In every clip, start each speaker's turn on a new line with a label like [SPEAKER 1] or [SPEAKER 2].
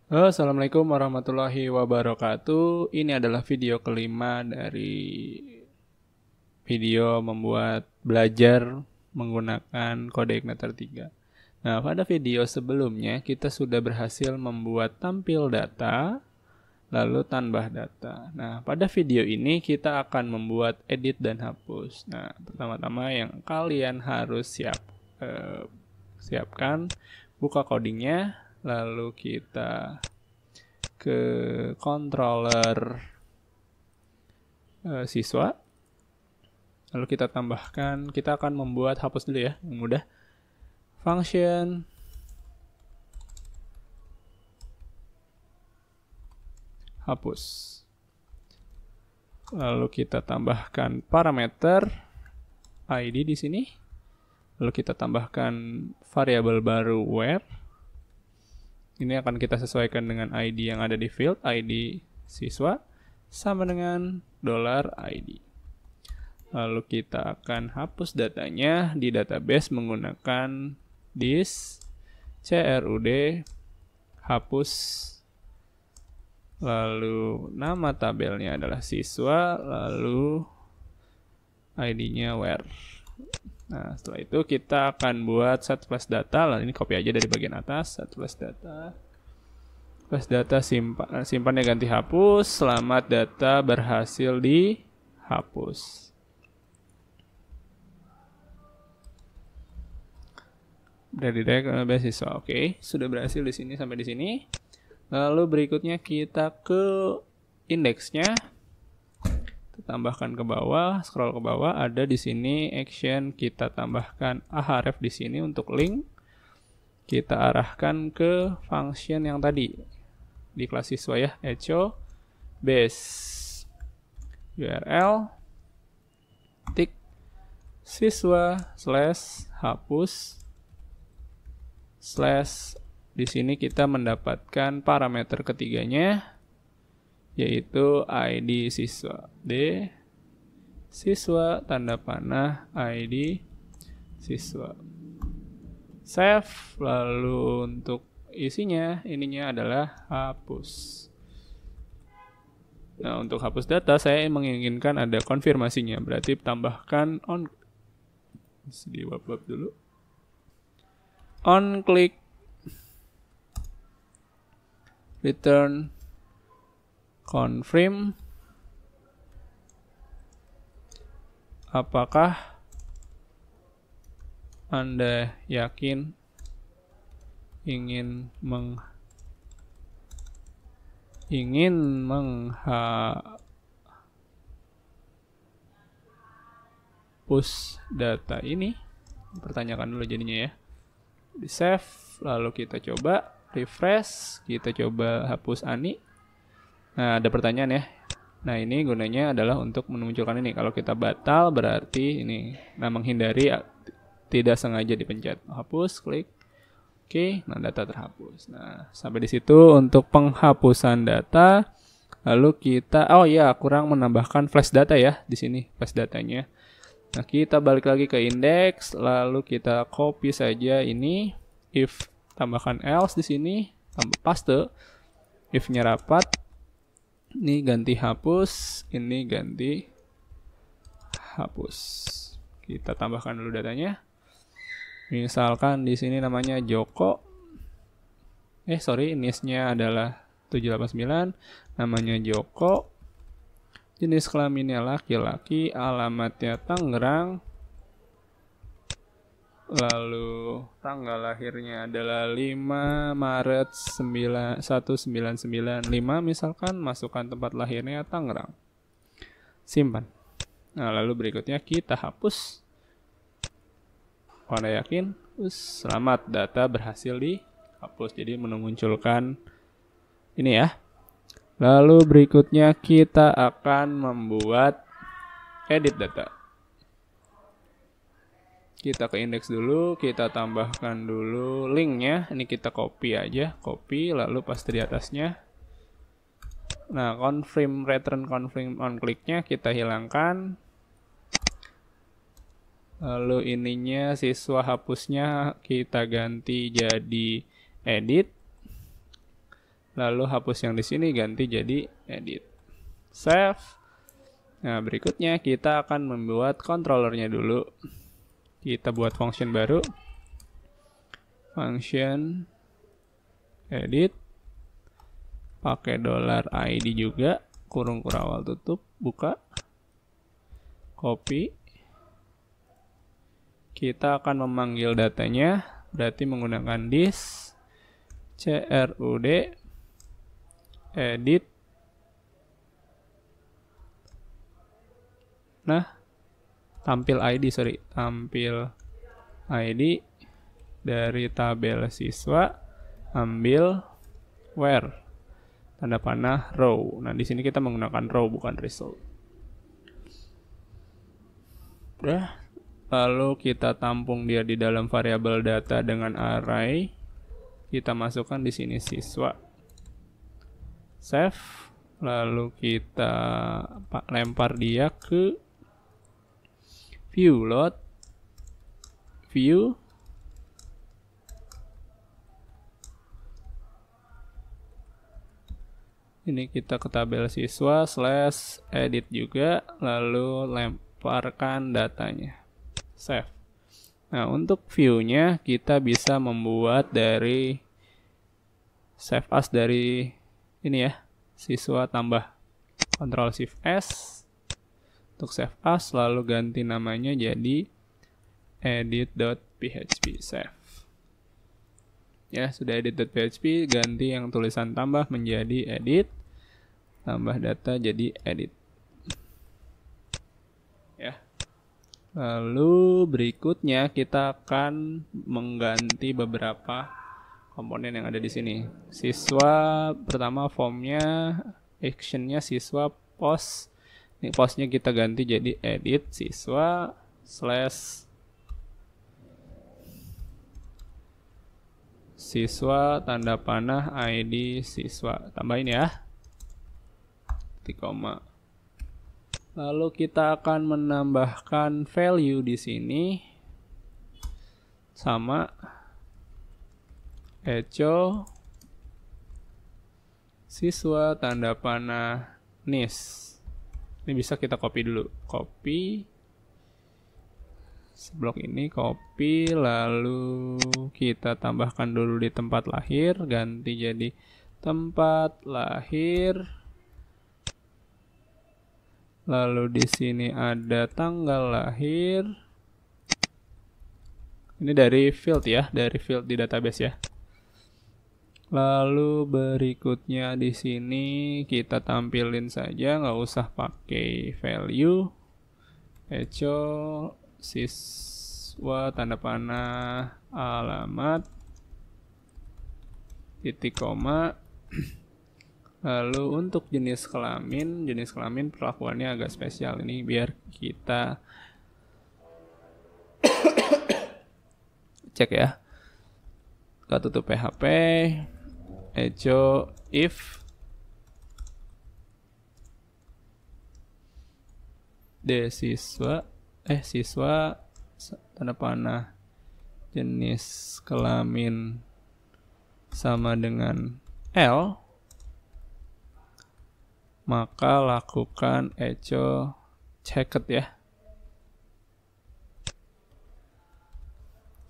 [SPEAKER 1] Halo, Assalamualaikum warahmatullahi wabarakatuh. Ini adalah video kelima dari video membuat belajar menggunakan kode Igniter 3. Nah, pada video sebelumnya kita sudah berhasil membuat tampil data, lalu tambah data. Nah, pada video ini kita akan membuat edit dan hapus. Nah, pertama-tama yang kalian harus siapkan, buka codingnya, lalu kita ke controller siswa, lalu kita tambahkan, kita akan membuat hapus dulu ya, yang mudah. Function hapus, lalu kita tambahkan parameter ID di sini, lalu kita tambahkan variabel baru where. Ini akan kita sesuaikan dengan ID yang ada di field, ID siswa, sama dengan $ID. Lalu kita akan hapus datanya di database menggunakan this crud hapus. Lalu nama tabelnya adalah siswa, lalu ID-nya where. Nah, setelah itu kita akan buat set flash data. Lalu ini copy aja dari bagian atas, set flash data. Flash data simpannya ganti hapus. Selamat data berhasil dihapus. Dari beasiswa. Oke, sudah berhasil di sini sampai di sini. Lalu berikutnya kita ke indeksnya. Tambahkan ke bawah, scroll ke bawah, ada di sini action, kita tambahkan ahref di sini untuk link. Kita arahkan ke function yang tadi di kelas siswa ya, echo base URL tik siswa slash hapus slash, di sini kita mendapatkan parameter ketiganya, yaitu ID siswa, D siswa tanda panah ID siswa. Save, lalu untuk isinya ininya adalah hapus. Nah, untuk hapus data saya menginginkan ada konfirmasinya, berarti tambahkan on di web dulu. On click return confirm apakah Anda yakin ingin menghapus data ini? Pertanyakan dulu jadinya ya. Di save, lalu kita coba refresh, kita coba hapus Ani. Nah, ada pertanyaan ya. Nah, ini gunanya adalah untuk memunculkan ini. Kalau kita batal berarti ini, nah menghindari tidak sengaja dipencet. Hapus, klik. Oke, nah data terhapus. Nah, sampai di situ untuk penghapusan data. Lalu kita, oh ya, kurang menambahkan flash data ya di sini, flash datanya. Nah, kita balik lagi ke indeks, lalu kita copy saja ini, if tambahkan else di sini, tambah paste, if-nya rapat. Ini ganti hapus, ini ganti hapus. Kita tambahkan dulu datanya. Misalkan di sini namanya Joko. Inisialnya adalah 789, namanya Joko. Jenis kelaminnya laki-laki, alamatnya Tangerang. Lalu tanggal lahirnya adalah 5 Maret 1995 misalkan, masukkan tempat lahirnya Tangerang. Simpan. Nah, lalu berikutnya kita hapus. Anda yakin? Selamat, data berhasil dihapus. Jadi memunculkan ini ya. Lalu berikutnya kita akan membuat edit data. Kita ke indeks dulu, kita tambahkan dulu linknya. Ini kita copy aja, copy lalu paste di atasnya. Nah, return confirm on click-nya kita hilangkan. Lalu ininya siswa hapusnya kita ganti jadi edit. Lalu hapus yang di sini, ganti jadi edit. Save. Nah, berikutnya kita akan membuat controllernya dulu. Kita buat function baru. Function edit. Pakai $id juga. Kurung kurawal tutup. Buka. Copy. Kita akan memanggil datanya. Berarti menggunakan this. CRUD. Edit. Nah, tampil ID dari tabel siswa, ambil where, tanda panah row. Nah, di sini kita menggunakan row bukan result. Udah, lalu kita tampung dia di dalam variabel data dengan array. Kita masukkan di sini siswa. Save, lalu kita lempar dia ke view load, view, ini kita ke tabel siswa slash edit juga, lalu lemparkan datanya. Save. Nah, untuk view-nya kita bisa membuat dari save as dari ini ya, siswa tambah Ctrl Shift S untuk save as, lalu ganti namanya jadi edit.php. Save. Ya, sudah edit.php, ganti yang tulisan tambah menjadi edit, tambah data jadi edit. Ya. Lalu berikutnya kita akan mengganti beberapa komponen yang ada di sini. Siswa pertama formnya, actionnya siswa post. Ini postnya kita ganti jadi edit siswa slash siswa tanda panah ID siswa. Tambahin ya. Koma. Lalu kita akan menambahkan value di sini sama echo siswa tanda panah nis. Ini bisa kita copy dulu. Copy. Blok ini copy, lalu kita tambahkan dulu di tempat lahir, ganti jadi tempat lahir. Lalu di sini ada tanggal lahir. Ini dari field ya, dari field di database ya. Lalu berikutnya di sini kita tampilin saja, nggak usah pakai value. Echo siswa tanda panah alamat titik koma. Lalu untuk jenis kelamin perlakuannya agak spesial ini biar kita cek ya. Kita tutup PHP. Echo if siswa tanda panah jenis kelamin sama dengan L, maka lakukan echo checked ya.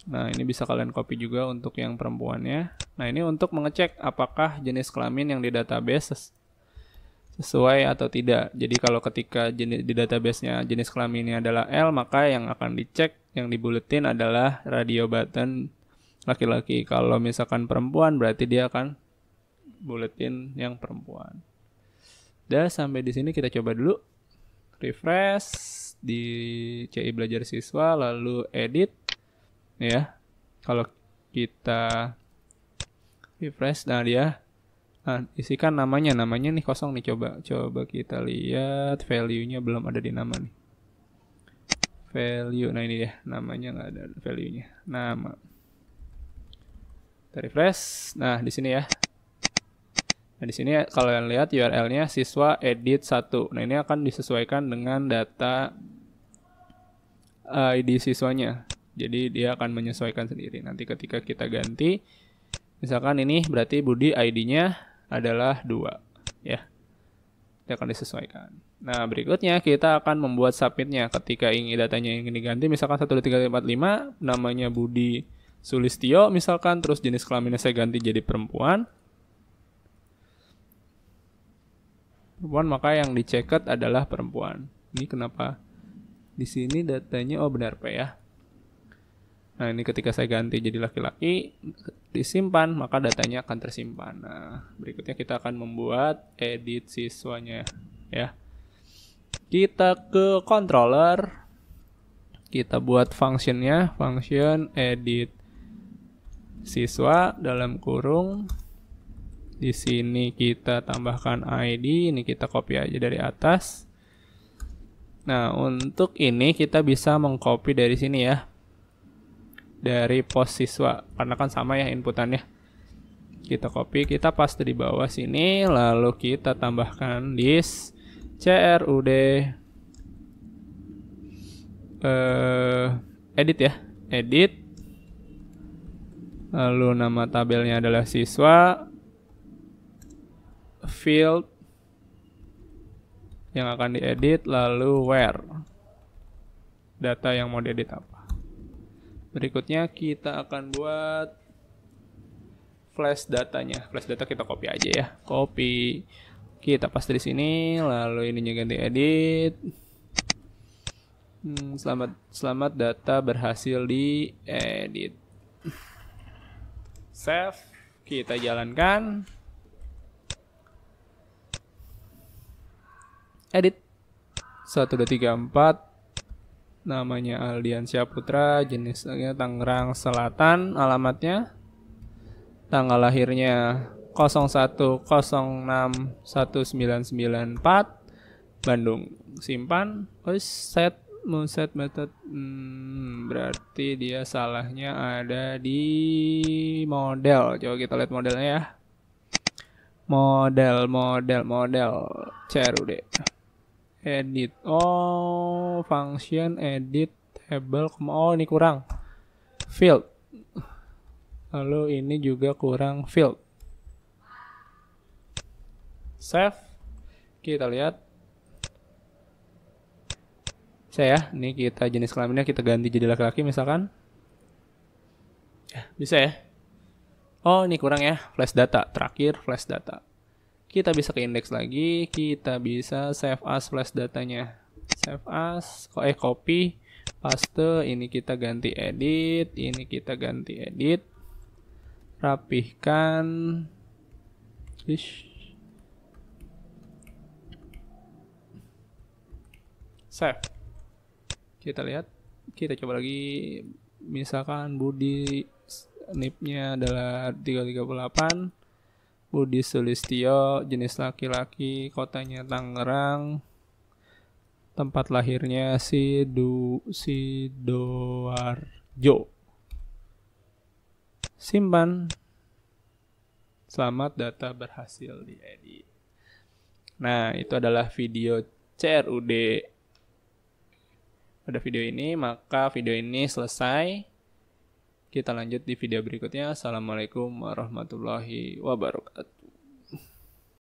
[SPEAKER 1] Nah, ini bisa kalian copy juga untuk yang perempuannya. Nah, ini untuk mengecek apakah jenis kelamin yang di database sesuai atau tidak. Jadi kalau ketika di database-nya jenis kelaminnya adalah L, maka yang akan dicek, yang dibuletin adalah radio button laki-laki. Kalau misalkan perempuan, berarti dia akan buletin yang perempuan. Udah, sampai di sini kita coba dulu. Refresh di CI Belajar Siswa, lalu edit. Ya, kalau kita refresh, nah dia, nah isikan namanya nih kosong nih, coba kita lihat value-nya belum ada di nama nih. Value, nah ini ya, namanya nggak ada value-nya, nama. Kita refresh, nah di sini ya. Nah di sini kalau kalian lihat URL-nya siswa edit 1. Nah ini akan disesuaikan dengan data ID siswanya. Jadi dia akan menyesuaikan sendiri. Nanti ketika kita ganti, misalkan ini berarti Budi ID-nya adalah 2 ya. Ini akan disesuaikan. Nah, berikutnya kita akan membuat submitnya ketika ingin datanya ingin diganti. Misalkan 12345 namanya Budi Sulistyo misalkan, terus jenis kelaminnya saya ganti jadi perempuan. Maka yang diceket adalah perempuan. Ini kenapa di sini datanya benar Pak ya. Nah, ini ketika saya ganti jadi laki-laki, disimpan, maka datanya akan tersimpan. Nah, berikutnya kita akan membuat edit siswanya ya. Kita ke controller, kita buat functionnya, function edit siswa dalam kurung. Di sini kita tambahkan ID, ini kita copy aja dari atas. Nah, untuk ini kita bisa mengcopy dari sini ya. Dari pos siswa, karena kan sama ya inputannya. Kita copy, kita paste di bawah sini, lalu kita tambahkan this CRUD edit ya, edit. Lalu nama tabelnya adalah siswa, field yang akan diedit, lalu where, data yang mau diedit apa. Berikutnya kita akan buat flash datanya. Flash data kita copy aja ya. Copy. Kita paste di sini, lalu ininya ganti edit. Selamat data berhasil diedit. Save. Kita jalankan. Edit. 1 2 3 4. Namanya Aldian Syahputra, jenisnya Tangerang Selatan, alamatnya, tanggal lahirnya 01061994, Bandung. Simpan, set method, berarti dia salahnya ada di model. Coba kita lihat modelnya ya. Model CRUD. Edit, function edit table, ini kurang field, lalu ini juga kurang field. Save, kita lihat saya ini kita jenis kelaminnya kita ganti jadi laki-laki misalkan bisa ya. Ini kurang ya, flash data terakhir, flash data. Kita bisa ke index lagi, kita bisa save as flash datanya. Save as, copy, paste, ini kita ganti edit, ini kita ganti edit. Rapihkan. Save. Kita lihat, kita coba lagi, misalkan Budi NIP-nya adalah 338. Budi Sulistyo, jenis laki-laki, kotanya Tangerang, tempat lahirnya Sidoarjo. Simpan. Selamat data berhasil diedit. Nah, itu adalah video CRUD. Pada video ini, maka video ini selesai. Kita lanjut di video berikutnya. Assalamualaikum warahmatullahi wabarakatuh.